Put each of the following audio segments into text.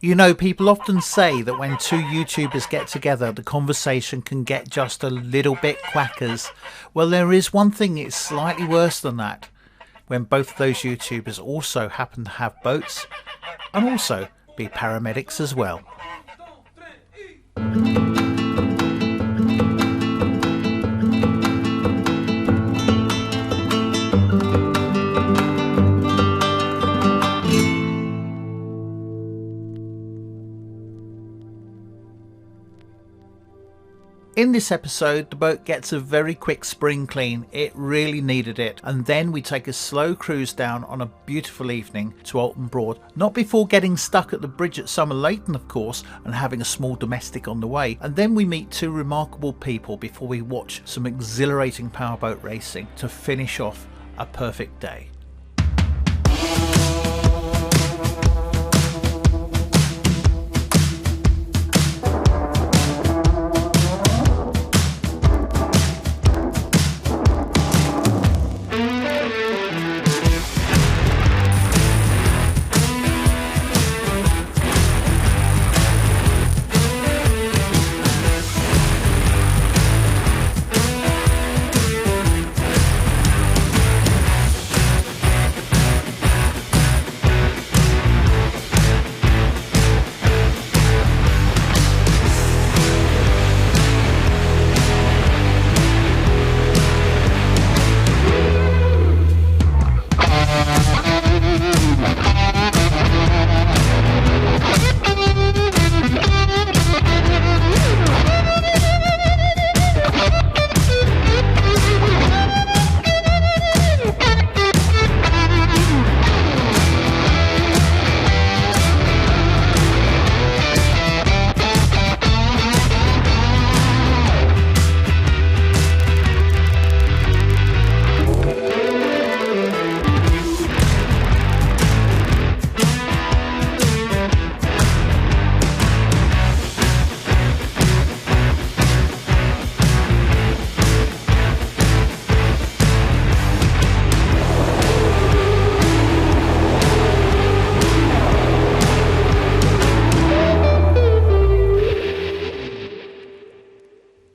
You know, people often say that when two YouTubers get together, the conversation can get just a little bit quackers. Well, there is one thing it's slightly worse than that. When both of those YouTubers also happen to have boats and also be paramedics as well. In this episode, the boat gets a very quick spring clean. It really needed it. And then we take a slow cruise down on a beautiful evening to Oulton Broad. Not before getting stuck at the bridge at Somerleyton, of course, and having a small domestic on the way. And then we meet two remarkable people before we watch some exhilarating powerboat racing to finish off a perfect day.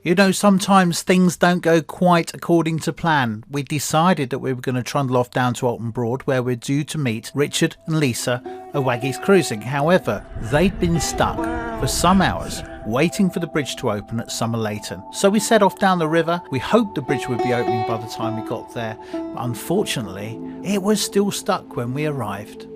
You know, sometimes things don't go quite according to plan. We decided that we were going to trundle off down to Oulton Broad, where we're due to meet Richard and Lisa at Waggies cruising. However, they'd been stuck for some hours waiting for the bridge to open at Somerleyton. So we set off down the river. We hoped the bridge would be opening by the time we got there. But unfortunately, it was still stuck when we arrived.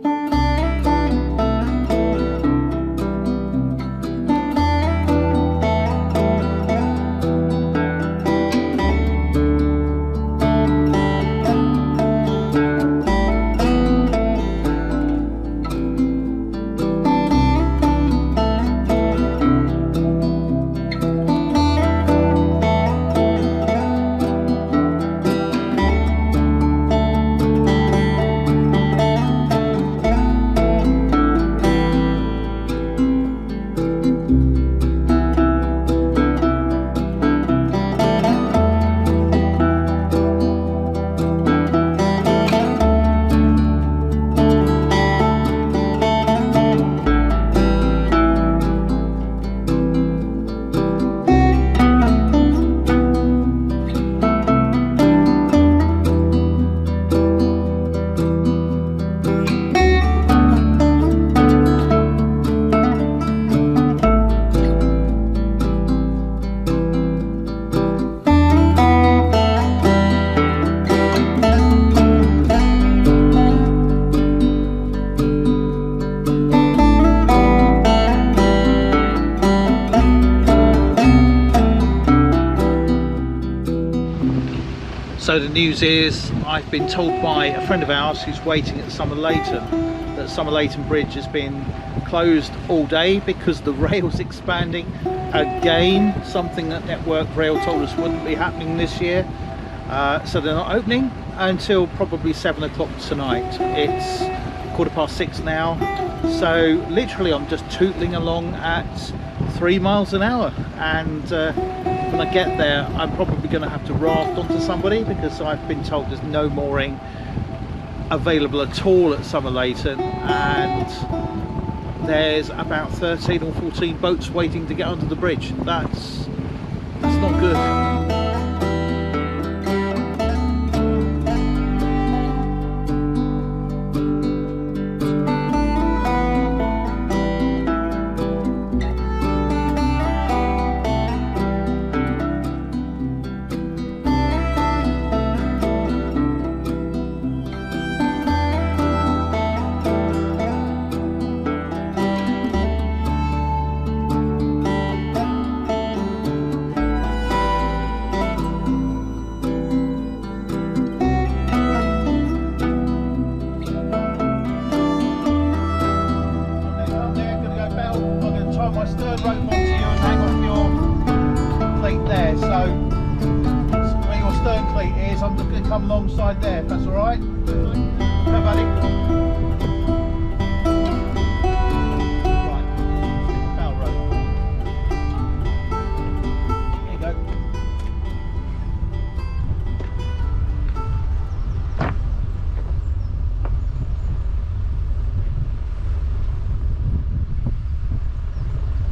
So the news is, I've been told by a friend of ours who's waiting at Somerleyton that Somerleyton Bridge has been closed all day because the rail's expanding again, something that Network Rail told us wouldn't be happening this year. So they're not opening until probably 7 o'clock tonight. It's 6:15 now, so literally I'm just tootling along at 3 miles an hour, and when I get there I'm probably going to have to raft onto somebody because I've been told there's no mooring available at all at Somerleyton, and there's about 13 or 14 boats waiting to get under the bridge. That's not good. Come alongside there, if that's all right. Come, buddy. Right, stick a bow rope. There you go.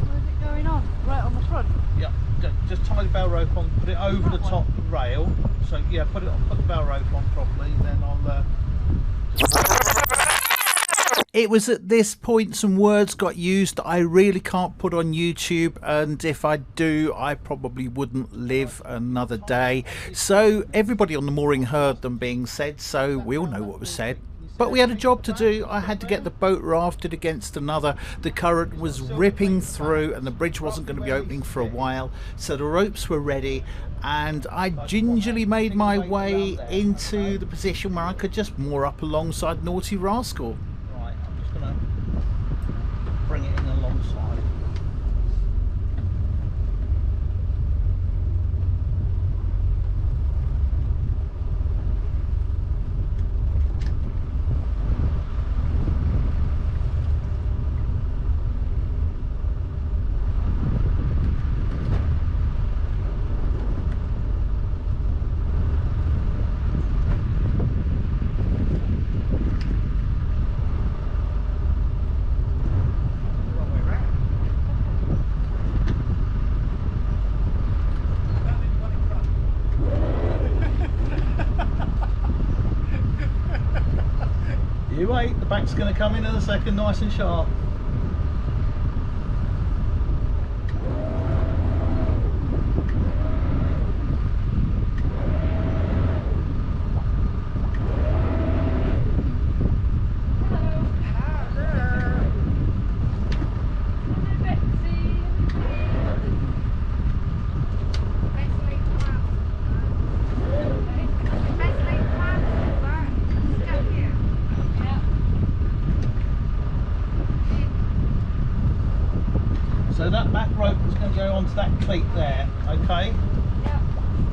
Where's it going on? Right on the front? Yeah, just tie the bow rope on, put it over the top rail. So yeah, put the bow rope on properly, then I'll It was at this point some words got used that I really can't put on YouTube, and if I do, I probably wouldn't live another day. So everybody on the mooring heard them being said, so we all know what was said. But we had a job to do. I had to get the boat rafted against another. The current was ripping through and the bridge wasn't going to be opening for a while. So the ropes were ready and I gingerly made my way into the position where I could just moor up alongside Nauti Rascal. Right, I'm just going to bring it in alongside. You wait, the back's going to come in a second, nice and sharp. So that back rope is going to go onto that cleat there, okay? Yep.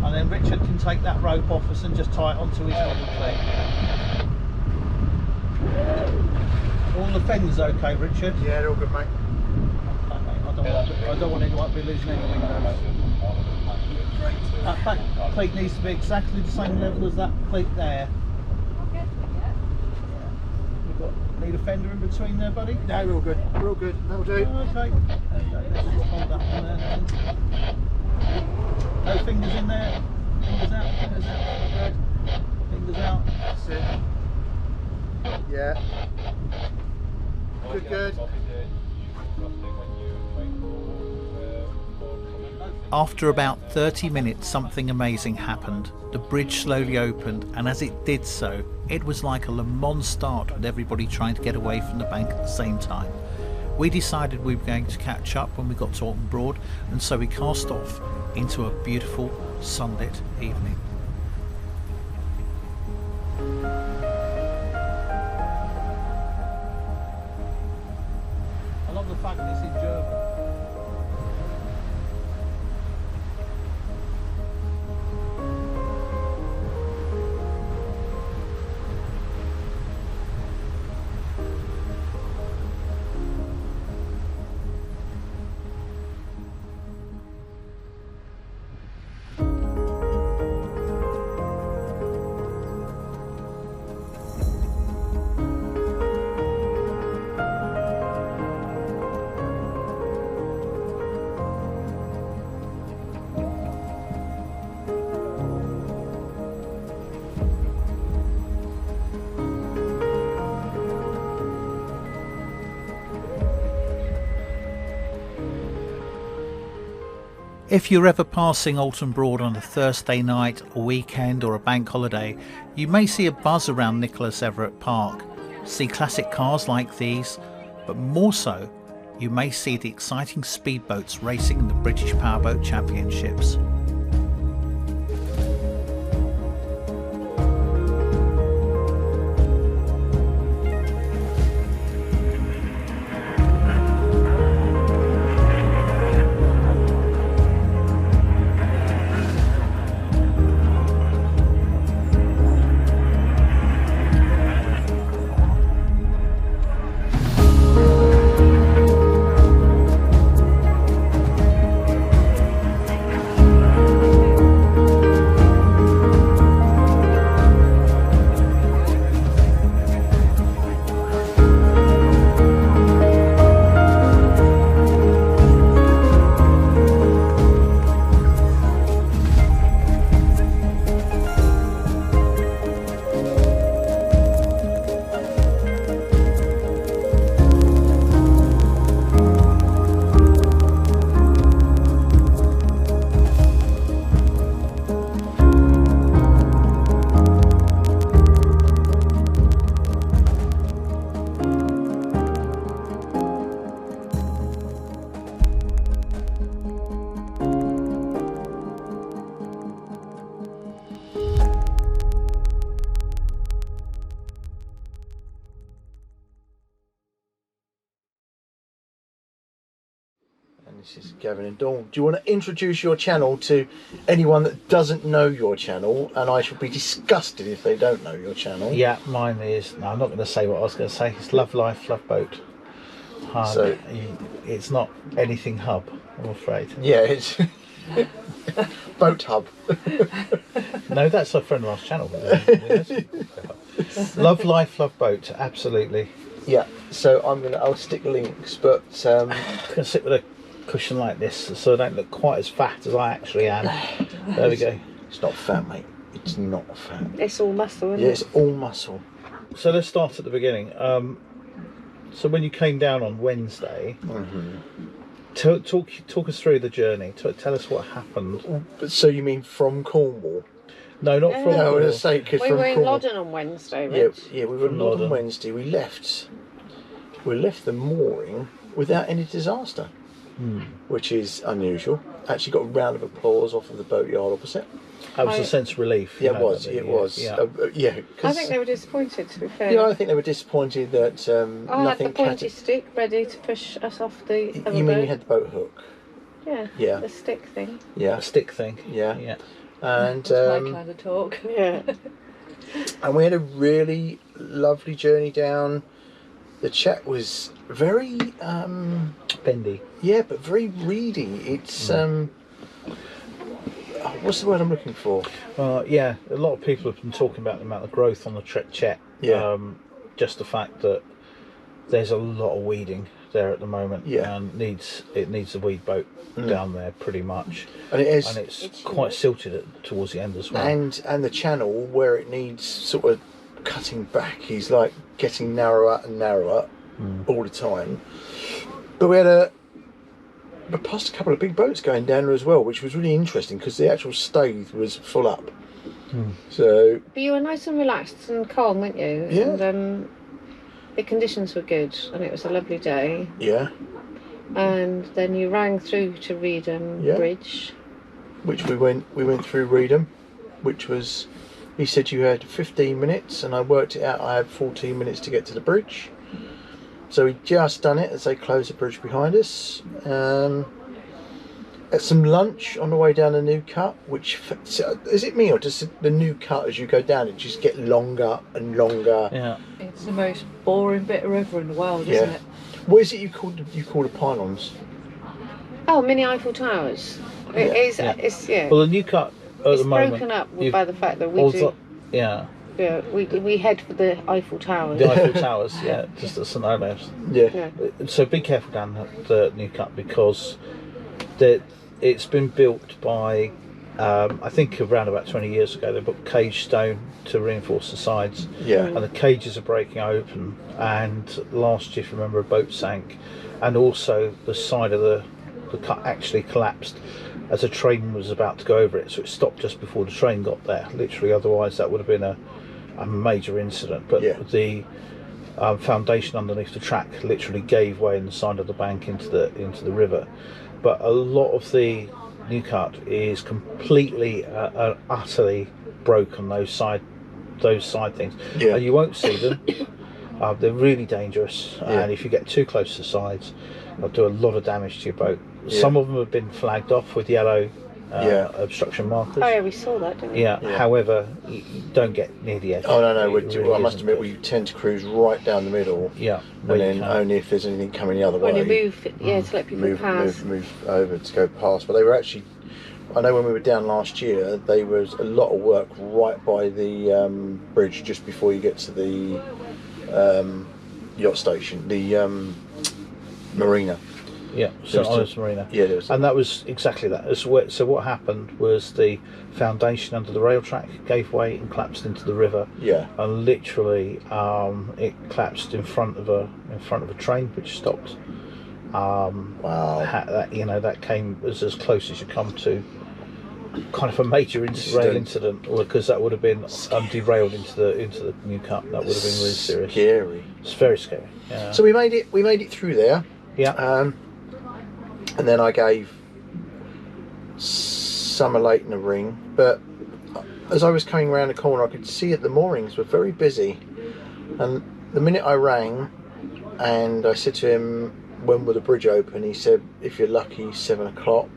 And then Richard can take that rope off us and just tie it onto his little cleat. All the fenders okay, Richard? Yeah, they're all good, mate. Okay, mate. I don't want anyone to be losing any windows. That back cleat needs to be exactly the same level as that cleat there. Need a fender in between there, buddy? No, we're all good. We're all good. That'll do. Okay. There you go. Let's just hold that one there then. No fingers in there. Fingers out. Fingers out. Good. Fingers out. That's it. Yeah. Good, good. After about 30 minutes, something amazing happened. The bridge slowly opened, and as it did so, it was like a Le Mans start with everybody trying to get away from the bank at the same time. We decided we were going to catch up when we got to Oulton Broad, and so we cast off into a beautiful sunlit evening. I love the fact that it's in German. If you're ever passing Oulton Broad on a Thursday night, a weekend or a bank holiday, you may see a buzz around Nicholas Everett Park, see classic cars like these, but more so, you may see the exciting speedboats racing in the British Powerboat Championships. This is Gavin and Dawn. Do you want to introduce your channel to anyone that doesn't know your channel? And I shall be disgusted if they don't know your channel. Yeah, mine is, no, I'm not going to say what I was going to say. It's Love Life, Love Boat. So it's not anything hub, I'm afraid. Yeah, it's Boat Hub. No, that's a friend of ours channel. Love Life, Love Boat, absolutely. Yeah, so I'll stick links, but I'm going to sit with a cushion like this so I don't look quite as fat as I actually am. There we go. It's not fat, mate. It's not fat. It's all muscle, isn't Yeah, it? it's all muscle. So let's start at the beginning. So when you came down on Wednesday, talk us through the journey. Tell us what happened. So you mean from Cornwall? No, not from No, I was Cornwall. going to say, because We from were in Cornwall. Loddon on Wednesday, Rich. Yeah, we were From in Loddon Loddon. Wednesday. We left the mooring without any disaster, which is unusual. Actually got a round of applause off of the boatyard opposite. That was a sense of relief. Yeah, it was. It was. Yeah. Yeah, I think they were disappointed, to be fair. yeah, I think they were disappointed that I had the nothing. pointy stick ready to push us off the other You mean boat. you had the boat hook? Yeah, Yeah. the stick thing. Yeah, A stick thing. yeah. Yeah. And That's my kind of talk. Yeah. and we had a really lovely journey down. The chat was very Bendy. yeah, but very reedy. It's what's the word I'm looking for? Yeah, a lot of people have been talking about the amount of growth on the Chet. Yeah. Just the fact that there's a lot of weeding there at the moment. Yeah. And it needs a weed boat down there pretty much. And it is, And it's quite silted towards the end as well. and the channel where it needs sort of cutting back is like getting narrower and narrower all the time. But we passed a couple of big boats going down there as well, which was really interesting because the actual stave was full up. So But you were nice and relaxed and calm, weren't you? Yeah. And the conditions were good, and it was a lovely day. yeah, And then you rang through to Reedham Yeah. Bridge. which we went through Reedham, which was, he said you had 15 minutes, and I worked it out. I had 14 minutes to get to the bridge. So we just done it as they closed the bridge behind us. At some lunch on the way down the new cut, which, is it me or does the new cut as you go down it just get longer and longer? Yeah. It's the most boring bit of river in the world, isn't it? What is it you call the pylons? Oh, mini Eiffel Towers. It is. Yeah. It's yeah. Well, the new cut at It's the moment. broken up you've by the fact that we also- do. Yeah. Yeah, we head for the Eiffel Towers. The Eiffel Towers. Yeah. Just at St Olave's. Yeah. Yeah. So be careful down the new cut because it's been built by I think around about 20 years ago. They put cage stone to reinforce the sides, Yeah. and the cages are breaking open. And last year, if you remember, a boat sank, and also the side of the cut actually collapsed. as a train was about to go over it, so it stopped just before the train got there. Literally, otherwise that would have been a major incident. But the foundation underneath the track literally gave way in the side of the bank into the river. But a lot of the new cut is completely utterly broken. Those side things, and you won't see them. They're really dangerous, and if you get too close to the sides, they'll do a lot of damage to your boat. Some of them have been flagged off with yellow obstruction markers. Oh yeah, we saw that, didn't we? However, you don't get near the edge. Oh no, Really I must admit, we tend to cruise right down the middle. Yeah, and then only if there's anything coming the other way. When you move, to let people pass. Move over to go past. But they were actually, I know when we were down last year, there was a lot of work right by the bridge just before you get to the yacht station, the marina. Yeah, St Ives Marina. Yeah, there was. And that was exactly that. So what happened was the foundation under the rail track gave way and collapsed into the river. Yeah. And literally, it collapsed in front of a train which stopped. Wow. That came as close as you come to kind of a major rail incident, because that would have been derailed into the new cut. That would have been really serious. Scary. It's very scary. Yeah. So we made it through there. Yeah. And then I gave Somerleyton a ring, but as I was coming around the corner, I could see that the moorings were very busy. And the minute I rang and I said to him, when will the bridge open? He said, if you're lucky, 7 o'clock.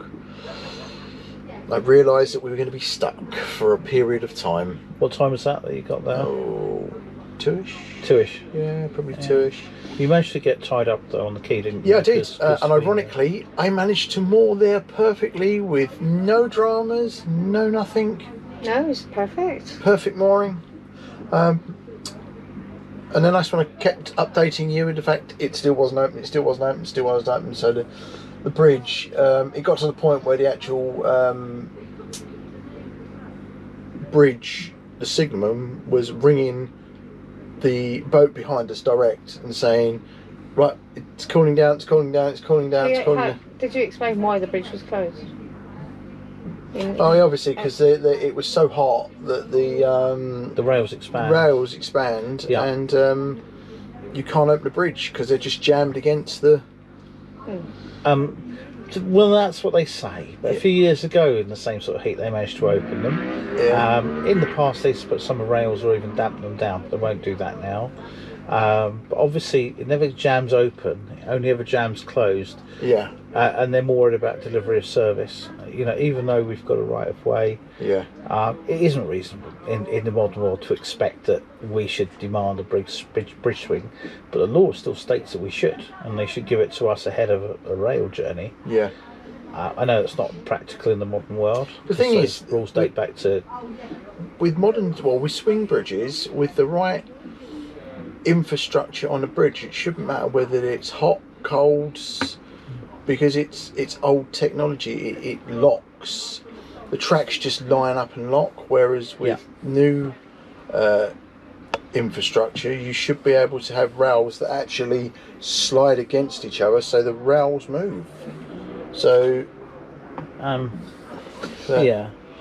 I realised that we were going to be stuck for a period of time. What time was that you got there? Oh, 2ish. 2ish. Yeah, probably 2ish. You managed to get tied up though on the quay, didn't you? Yeah, I did. And ironically, I managed to moor there perfectly with no dramas, no nothing. No, it's perfect. Perfect mooring. And then that's when I kept updating you with the fact it still wasn't open, So the bridge, it got to the point where the actual bridge, the signalman, was ringing the boat behind us direct and saying, right, it's cooling down, it's cooling down, it's cooling down, it's cooling down. Did you explain why the bridge was closed? Oh, yeah, obviously, because it was so hot that the rails expand. And you can't open the bridge because they're just jammed against the... Well, that's what they say. But a few years ago, in the same sort of heat, they managed to open them. Yeah. In the past, they used to put summer rails or even dampen them down. They won't do that now. But obviously, it never jams open. It only ever jams closed. Yeah. And they're more worried about delivery of service. Even though we've got a right of way, it isn't reasonable in the modern world to expect that we should demand a bridge swing. But the law still states that we should, and they should give it to us ahead of a rail journey. Yeah. I know that's not practical in the modern world. The thing is, rules date back to with swing bridges, with the right infrastructure on a bridge, it shouldn't matter whether it's hot, cold, because it's old technology. It locks. The tracks just line up and lock. Whereas with new infrastructure, you should be able to have rails that actually slide against each other, so the rails move. So,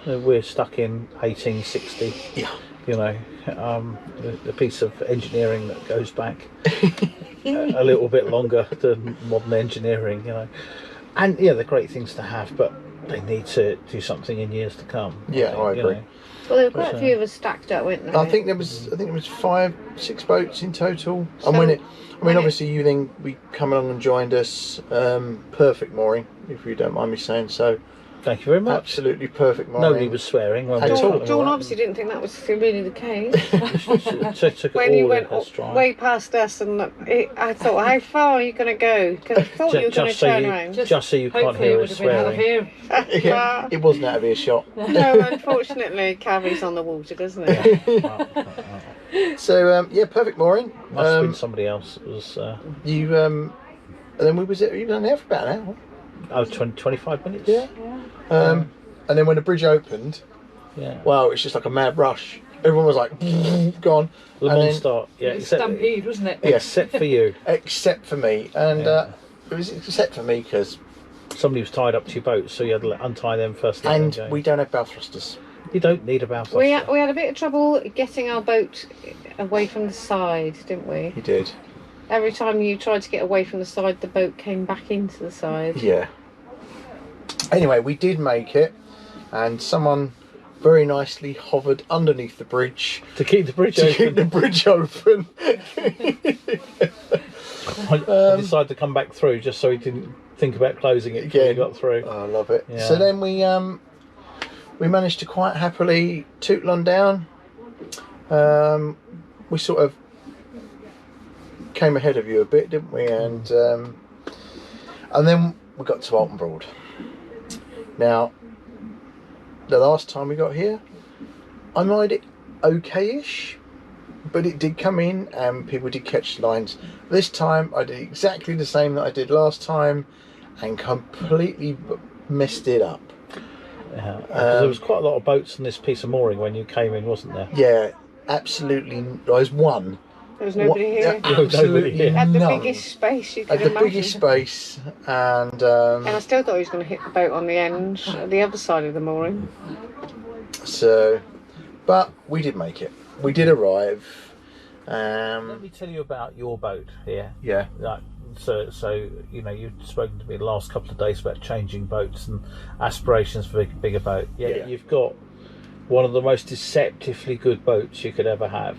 we're stuck in 1860. Yeah. The piece of engineering that goes back a little bit longer than modern engineering, And they're great things to have, but they need to do something in years to come. I agree. Well, there were quite a few of us stacked up, weren't there? I think there was 5-6 boats in total. And obviously you then come along and joined us. Perfect mooring, if you don't mind me saying so. Thank you very much. Absolutely perfect mooring. Nobody was swearing. Dawn obviously didn't think that was really the case. Took when it you all went in her stride. way past us, and I thought, how far are you going to go? Because I thought you were going to turn around. Just so you can't hear us swearing. Yeah, it wasn't out of earshot. No, unfortunately, carries on the water, doesn't it? So perfect mooring. Must have been somebody else. It was you. And then we was only there for about an hour. Oh, 25 minutes. Yeah. And then when the bridge opened, wow, it's just like a mad rush. Everyone was like, gone. Le Mans start, Stampede, wasn't it? Yeah. Except for you. Except for me. And it was except for me because somebody was tied up to your boat, so you had to untie them first. And we don't have bow thrusters. You don't need a bow thruster. We had a bit of trouble getting our boat away from the side, didn't we? You did. Every time you tried to get away from the side, the boat came back into the side. Yeah. Anyway, we did make it, and someone very nicely hovered underneath the bridge to keep the bridge open. I decided to come back through just so he didn't think about closing it before he got through. Oh, I love it. Yeah. So then we managed to quite happily tootle on down. We sort of came ahead of you a bit, didn't we? And then we got to Oulton Broad. Now, the last time we got here, I made it okay-ish, but it did come in and people did catch lines. This time I did exactly the same that I did last time and completely messed it up. Yeah, there was quite a lot of boats on this piece of mooring when you came in, wasn't there? Yeah, absolutely. There was one. There was nobody here. Absolutely Had the none. biggest space you could Had the imagine. biggest space, and I still thought he was going to hit the boat on the end, at the other side of the mooring. so, but we did make it. We did arrive. Let me tell you about your boat here. Yeah. Like, so you know, you've spoken to me the last couple of days about changing boats and aspirations for a bigger boat. Yeah, you've got one of the most deceptively good boats you could ever have.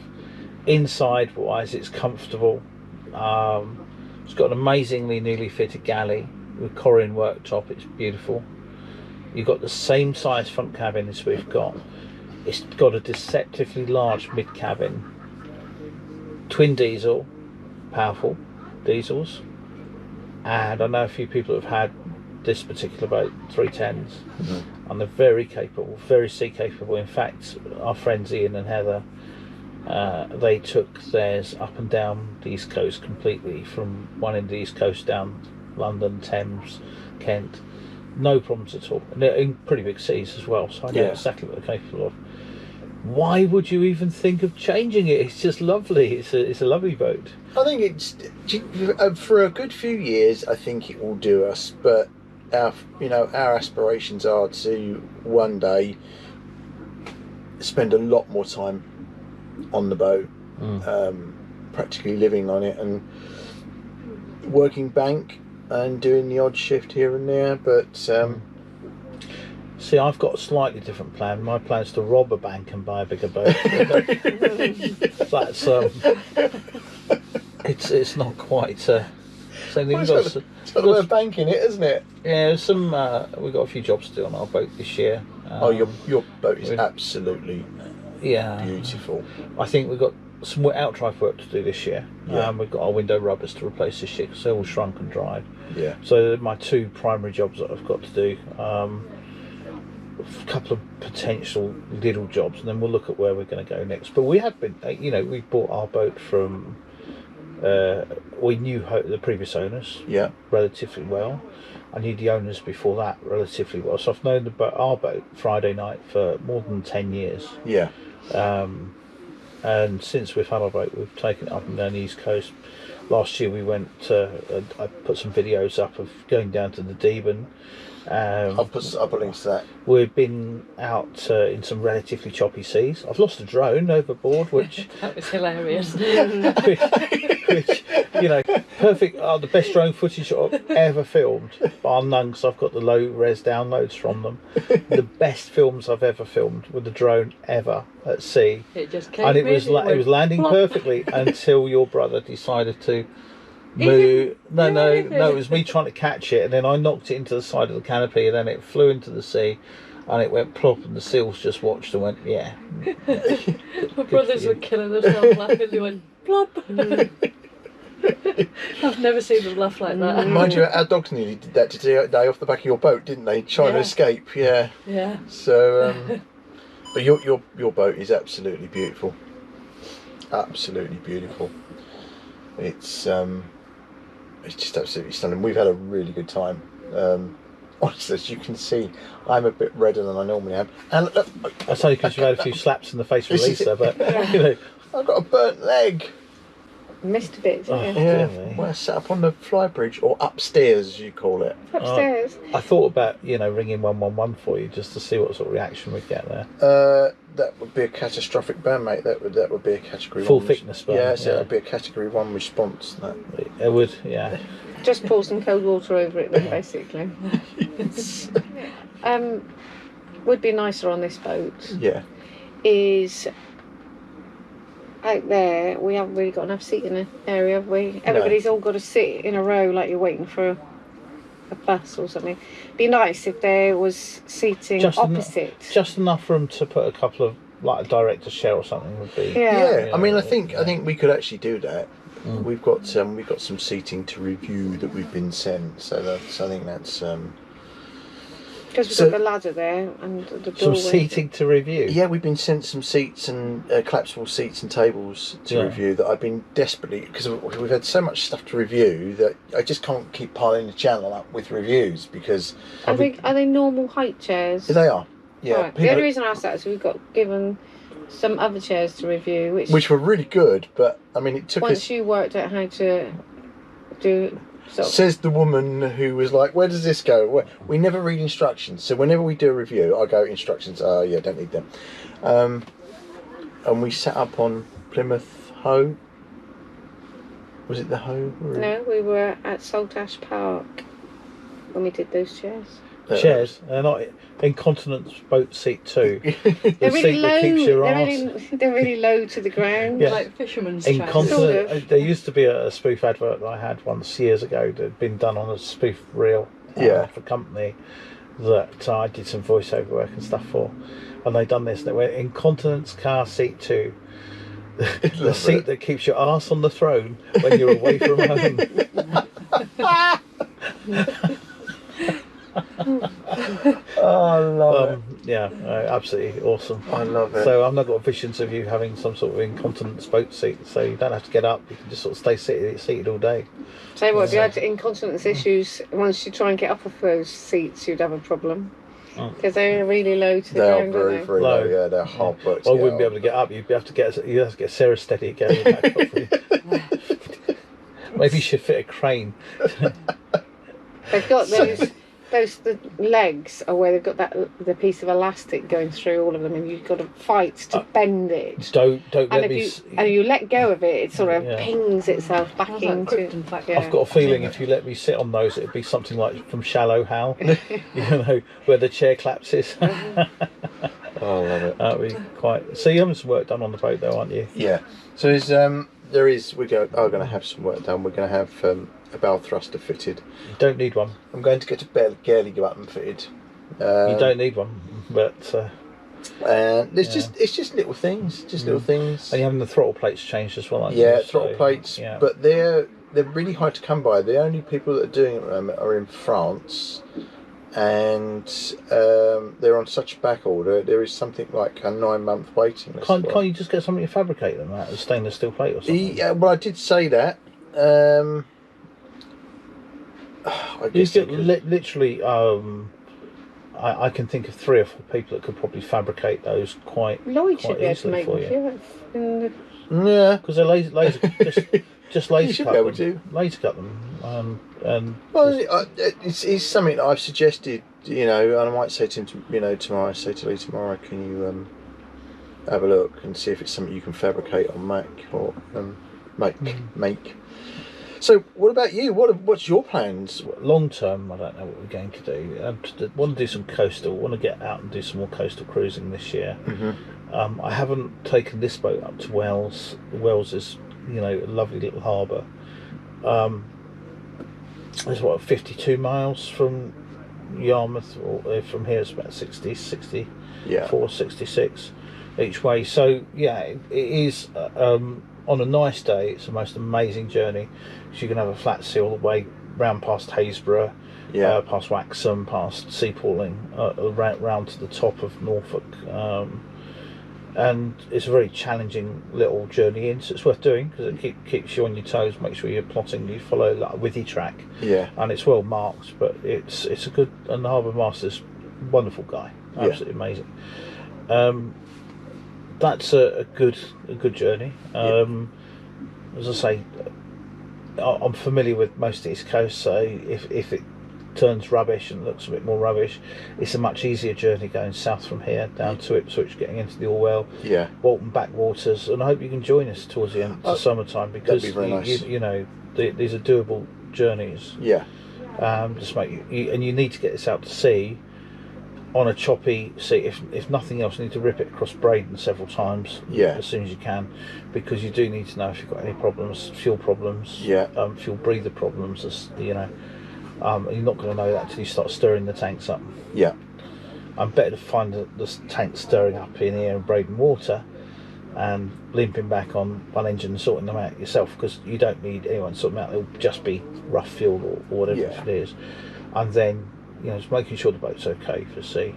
Inside wise, it's comfortable. It's got an amazingly newly fitted galley with Corin worktop. It's beautiful. You've got the same size front cabin as we've got. It's got a deceptively large mid cabin, twin diesel, powerful diesels, and I know a few people have had this particular boat, 310s, and they're very capable, very sea capable. In fact, our friends Ian and Heather, they took theirs up and down the East Coast completely, from one end of the East Coast down London, Thames, Kent, no problems at all, and they're in pretty big seas as well, so I know exactly what they're capable of. Why would you even think of changing it? It's just lovely. It's a lovely boat. I think it's for a good few years. I think it will do us, but our aspirations are to one day spend a lot more time on the boat, practically living on it and working bank and doing the odd shift here and there. But see, I've got a slightly different plan. My plan is to rob a bank and buy a bigger boat. That's it's not quite same thing. It's got the word bank in it, isn't it? Yeah, we've got a few jobs to do on our boat this year. Your boat is absolutely beautiful. I think we've got some out-drive work to do this year. We've got our window rubbers to replace this year because they're all shrunk and dried. Yeah. So my two primary jobs that I've got to do. A couple of potential little jobs, and then we'll look at where we're going to go next. But we have been, we bought our boat from. We knew the previous owners relatively well. I knew the owners before that relatively well, so I've known our boat Friday Night for more than 10 years. Yeah. And since we've had our boat, we've taken it up and down the East Coast. Last year we went. I put some videos up of going down to the Deben. I'll put a link to that. We've been out in some relatively choppy seas. I've lost a drone overboard, which that was hilarious. which perfect. The best drone footage I've ever filmed, bar none, because I've got the low res downloads from them. The best films I've ever filmed with the drone ever at sea. It just came and it was landing perfectly until your brother decided to move. No, it was me trying to catch it, and then I knocked it into the side of the canopy, and then it flew into the sea, and it went plop, and the seals just watched and went, yeah. My brothers were killing themselves laughing. They went plop. I've never seen them laugh like that. Mind you, our dogs nearly did that today off the back of your boat, didn't they? Trying to escape. Yeah. Yeah. So, but your boat is absolutely beautiful. Absolutely beautiful. It's just absolutely stunning. We've had a really good time. Honestly, as you can see, I'm a bit redder than I normally am. And that's only because you've had a few slaps in the face with Lisa, but I've got a burnt leg. Missed a bit, didn't you? Yeah, dear me. well, set up on the flybridge or upstairs, as you call it. Upstairs. I thought about, you know, ringing 111 for you just to see what sort of reaction we'd get there. That would be a catastrophic burn, mate. That would be a category Full 1 thickness burn, Yeah, so yeah. that would be a category 1 response. That. It would, yeah. Just pour some cold water over it then, basically. Would be nicer on this boat Yeah. is out there we haven't really got enough seat in the area, have we? Everybody's all got to sit in a row like you're waiting for a bus or something. Be nice if there was seating opposite. Just enough room to put a couple of, like a director's chair or something would be. Yeah. I mean, I yeah. think we could actually do that. We've got some seating to review that we've been sent, so I think that's. Because we've got the ladder there and the Some doorway. seating to review. Yeah, we've been sent some seats and collapsible seats and tables to review that I've been desperately, because we've had so much stuff to review that I just can't keep piling the channel up with reviews because. Are they normal height chairs? They are. Yeah. Right. The only reason I asked that is we've got given some other chairs to review, which were really good, but I mean it took us. once you worked out how to do. Says the woman who was like, "Where does this go?" We never read instructions, so whenever we do a review, I go instructions. Oh yeah, don't need them. And we sat up on Plymouth Hoe. Was it the Hoe? No, we were at Saltash Park when we did those chairs. Chairs, they're not incontinence boat seat 2. They're really seat low. that keeps your arse. They're really low to the ground. Yeah. Like fisherman's chairs. Incontinent. Sort of. There used to be a spoof advert that I had once years ago that had been done on a spoof reel for company that I did some voiceover work and stuff for, and they done this. They went incontinence car seat 2. The seat that keeps your arse on the throne when you're away from home. Oh, I love it. Yeah, absolutely awesome. I love it. So I've now got visions of you having some sort of incontinence boat seat, so you don't have to get up. You can just sort of stay seated all day. Tell you what, if you had incontinence issues, once you try and get up off those seats, you'd have a problem. Because they're really low to the They are ground, very, aren't they? very low. Yeah, they're hard work. I wouldn't be able to get up. You'd have to get Sarah steady again. Maybe you should fit a crane. They've got the legs are where they've got the piece of elastic going through all of them, and you've got to fight to bend it. Don't And let if me. you let go of it, it sort of Yeah. pings itself back How's that into. krypton factor? Yeah. I've got a feeling if you let me sit on those, it'd be something like from Shallow Hal, you know, where the chair collapses. Oh, I love it. That'd be quite. So you're having some work done on the boat, though, aren't you? Yeah. So we are going to have some work done. We're going to have a bow thruster fitted. You don't need one. I'm going to get a Gailey button fitted. You don't need one, but. And it's just little things, little things. And you're having the throttle plates changed as well, aren't you? Yeah, throttle plates, yeah. but they're really hard to come by. The only people that are doing it are in France, and they're on such a back order. There is something like a 9-month waiting list. Can't you just get something to fabricate them out of stainless steel plate or something? Yeah, well, I did say that. I You guess could literally. I can think of 3 or 4 people that could probably fabricate those quite Lloyd should quite be able to easily make for them. you. yeah. Because they're laser just laser You should cut be able them. to. Laser cut them. And Well, it's something that I've suggested, you know, and I might say to him, you know, tomorrow. Say to Lee tomorrow, can you have a look and see if it's something you can fabricate on Mac or make. So, what about you? What's your plans? long term, I don't know what we're going to do. I want to do some coastal. Want to get out and do some more coastal cruising this year. Mm-hmm. I haven't taken this boat up to Wells. Wells is, you know, a lovely little harbour. It's 52 miles from Yarmouth, or from here it's about 64, 66 each way. So yeah, it is. On a nice day, it's the most amazing journey. So you can have a flat sea all the way round past Haysborough, past Waxham, past Seapalling, round to the top of Norfolk. And it's a very challenging little journey in, so it's worth doing because it keeps you on your toes. Make sure you're plotting, you follow like a withy track. Yeah. And it's well marked, but it's a good. And the harbour master's wonderful guy, absolutely amazing. That's a good journey. as I say, I'm familiar with most of the East Coast, so if it turns rubbish and looks a bit more rubbish, it's a much easier journey going south from here down to Ipswich, getting into the Orwell, Oulton backwaters, and I hope you can join us towards the end of summertime, because that'd be very nice. you know, these are doable journeys. Yeah. Just make you, and you need to get this out to sea on a choppy sea. If nothing else, you need to rip it across Braden several times as soon as you can, because you do need to know if you've got any problems, fuel problems, fuel breather problems, you know. You're not going to know that until you start stirring the tanks up. Yeah. I'm better to find the tank stirring up in here in Braden water and limping back on one engine and sorting them out yourself, because you don't need anyone sorting them out. It'll just be rough fuel or whatever it is. And then, you know, just making sure the boat's okay for sea,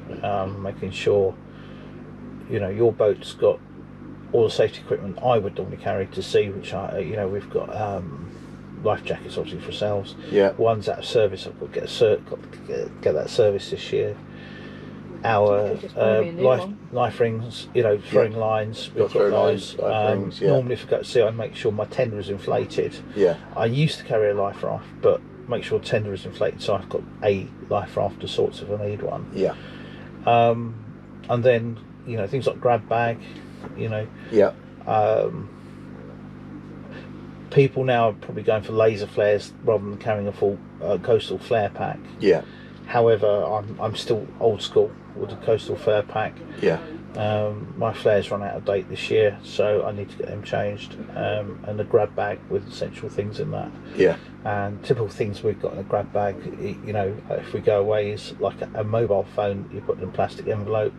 making sure, you know, your boat's got all the safety equipment I would normally carry to sea, which you know, we've got life jackets obviously for ourselves. One's out of service. I've got to get that service this year. Our life rings, you know, throwing lines, we've got those. Normally if I go to sea, I make sure my tender is inflated. I used to carry a life raft, but make sure the tender is inflated, so I've got a life raft of sorts if I need one. And then, you know, things like grab bag, you know. People now are probably going for laser flares rather than carrying a full coastal flare pack. However, I'm still old school with the coastal flare pack. My flares run out of date this year, so I need to get them changed. And a grab bag with essential things in that. And typical things we've got in a grab bag, you know, if we go away, is like a mobile phone you put in a plastic envelope.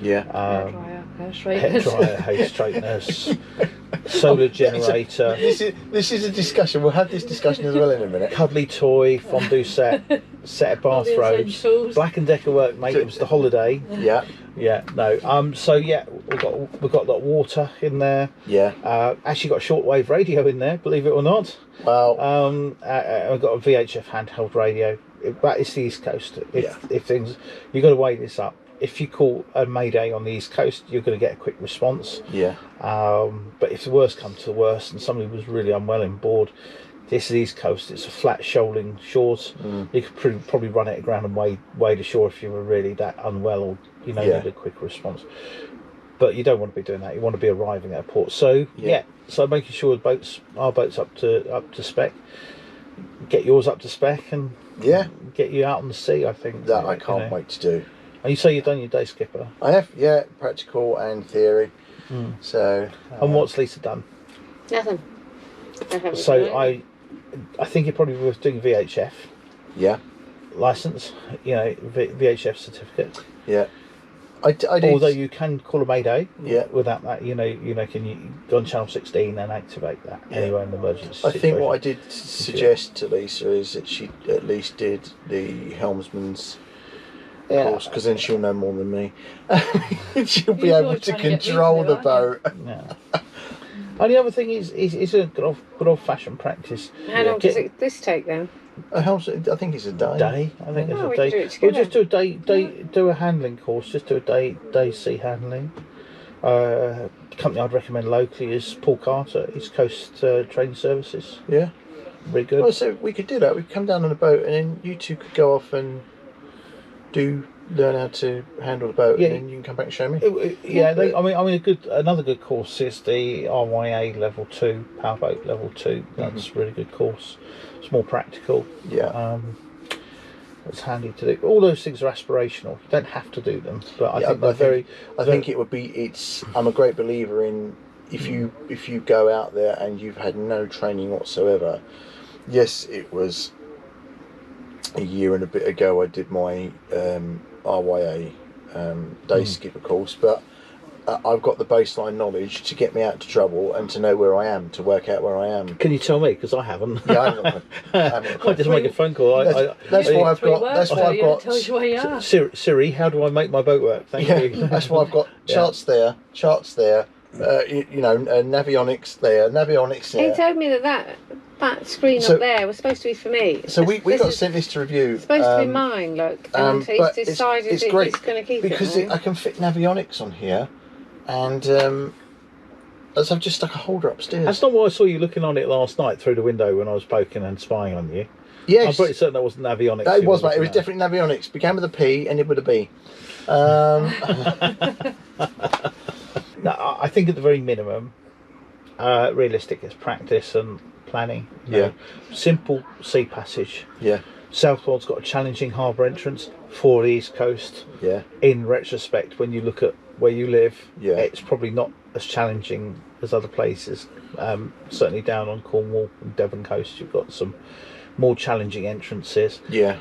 Hair straighteners, hair straighteners, solar generator. This is a discussion. We'll have this discussion as well in a minute. Cuddly toy, fondue set of bathrobes, Black and Decker work, mate. It was the holiday. So we've got a lot of water in there. Actually got a shortwave radio in there, believe it or not. Wow. I've got a VHF handheld radio. That is the East Coast. If things, you've got to weigh this up. If you call a mayday on the East Coast, you're going to get a quick response. But if the worst comes to the worst and somebody was really unwell on board, this is the East Coast. It's a flat shoaling shores. You could probably run it aground and wade ashore if you were really that unwell, or you know, need a quick response. But you don't want to be doing that. You want to be arriving at a port. So so making sure our boats up to spec. Get yours up to spec and get you out on the sea. I think that I can't wait to do. And you say you've done your day, Skipper? I have, practical and theory. So. And what's Lisa done? Nothing. So I think you're probably worth doing VHF. License, you know, VHF certificate. I did. Although you can call a mayday. Without that, you can you go on channel 16 and activate that anywhere in the emergency situation. I think what I did suggest to Lisa is that she at least did the helmsman's course, because then she'll know more than me. She'll be able to control the boat. And the other thing is a good old fashioned practice. How long does this take then? I think it's a day. I think it's a we day. can do it We'll just do a day. Do a handling course. Just do a day sea handling. The company I'd recommend locally is Paul Carter, East Coast Training Services. Very good. Well, so we could do that. We could come down on a boat, and then you two could go off and learn how to handle the boat, and then you can come back and show me. Another good course is the RYA level 2, Powerboat level 2. That's a really good course. It's more practical. It's handy to do. All those things are aspirational. You don't have to do them, but I think they're I think it would be. I'm a great believer in if you go out there and you've had no training whatsoever. Yes, it was a year and a bit ago I did my RYA day skipper course, but I've got the baseline knowledge to get me out to trouble and to know where I am, to work out where I am. Can you tell me? Because I haven't. I haven't. I just make a phone call. That's why I've got. Tells you where you are. Siri, how do I make my boat work? Thank you. That's why I've got charts there. Navionics there. Navionics there. He told me that screen up there was supposed to be for me. So we got sent this to review. It's supposed to be mine, look. And he's decided it's great, it's going to keep because it. I can fit Navionics on here, and as I've just stuck a holder upstairs. That's not what I saw you looking on it last night through the window when I was poking and spying on you. Yes. I'm pretty certain that wasn't avionics. It was, mate. It was definitely avionics. Began with a P, ended with a B. No, I think at the very minimum, realistic is practice and planning. You know. Simple sea passage. Yeah. Southwold's got a challenging harbour entrance for the East Coast. Yeah. In retrospect, when you look at where you live, it's probably not as challenging as other places. Certainly down on Cornwall and Devon coast, you've got some more challenging entrances. Yeah.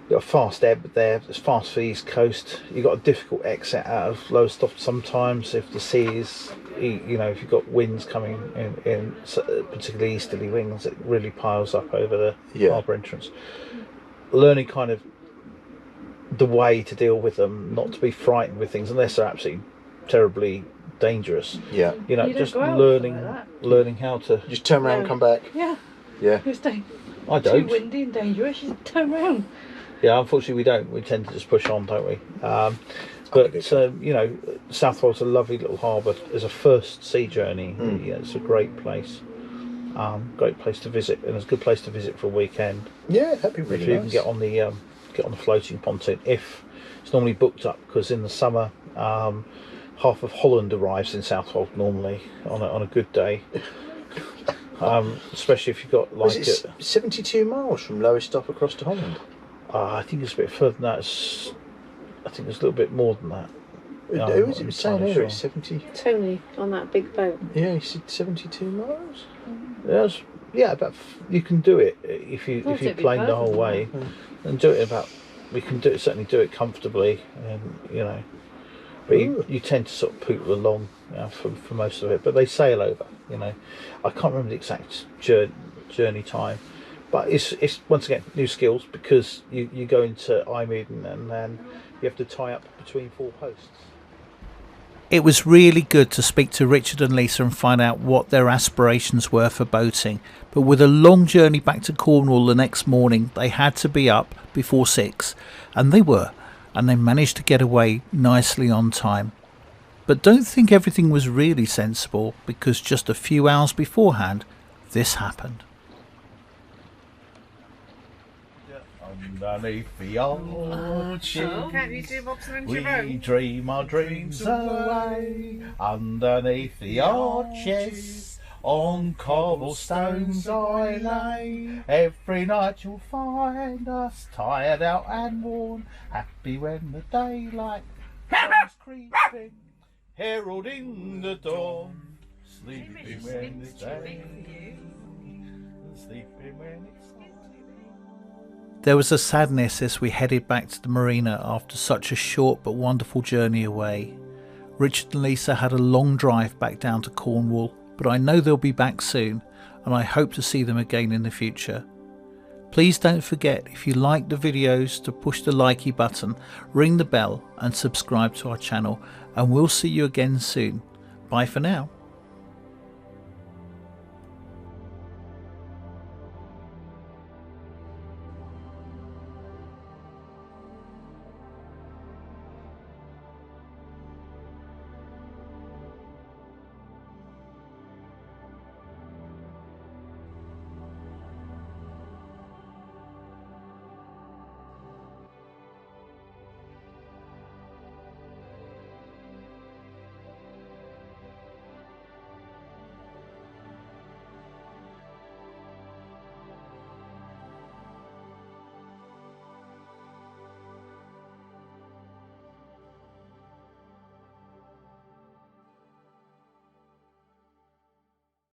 You've got a fast ebb there, it's fast for the East Coast. You've got a difficult exit out of Lowestoft sometimes if the sea is, you know, if you've got winds coming in particularly easterly winds, it really piles up over the harbour entrance. Learning kind of the way to deal with them, not to be frightened with things unless they're absolutely terribly dangerous. Yeah. You know, You don't just go out learning how to just turn around and come back. Yeah. Yeah. It's too don't. windy and dangerous. You turn around. Yeah, unfortunately we don't. We tend to just push on, don't we? But you know, Southwold's a lovely little harbour. As a first sea journey, yeah, it's a great place. Great place to visit, and it's a good place to visit for a weekend. Yeah, that'd be really if you nice. can get on the floating pontoon. If it's normally booked up, because in the summer, half of Holland arrives in Southwold normally on a good day. Especially if you've got like Was it 72 miles from Lowestoft across to Holland? I think it's a bit further than that. I think it's a little bit more than that. Who was it saying here? It's 70. Tony on that big boat. Yeah, he said 72 miles. Yes, yeah, but you can do it if you plane the whole way, and do it about. We can certainly do it comfortably, and you know, but you tend to sort of poodle along for most of it. But they sail over. You know, I can't remember the exact journey time, but it's once again new skills because you go into Imeden and then you have to tie up between 4 posts. It was really good to speak to Richard and Lisa and find out what their aspirations were for boating. But with a long journey back to Cornwall the next morning, they had to be up before 6. And they were. And they managed to get away nicely on time. But don't think everything was really sensible, because just a few hours beforehand, this happened. Underneath the arches, Can't you do Bobson and we Jerome? dream our dreams away. Underneath the arches, on cobblestones I lay. Every night you'll find us tired out and worn, happy when the daylight comes creeping, heralding the dawn, sleeping when it's day, and sleeping when it's night. There was a sadness as we headed back to the marina after such a short but wonderful journey away. Richard and Lisa had a long drive back down to Cornwall, but I know they'll be back soon, and I hope to see them again in the future. Please don't forget, if you like the videos, to push the likey button, ring the bell and subscribe to our channel, and we'll see you again soon. Bye for now.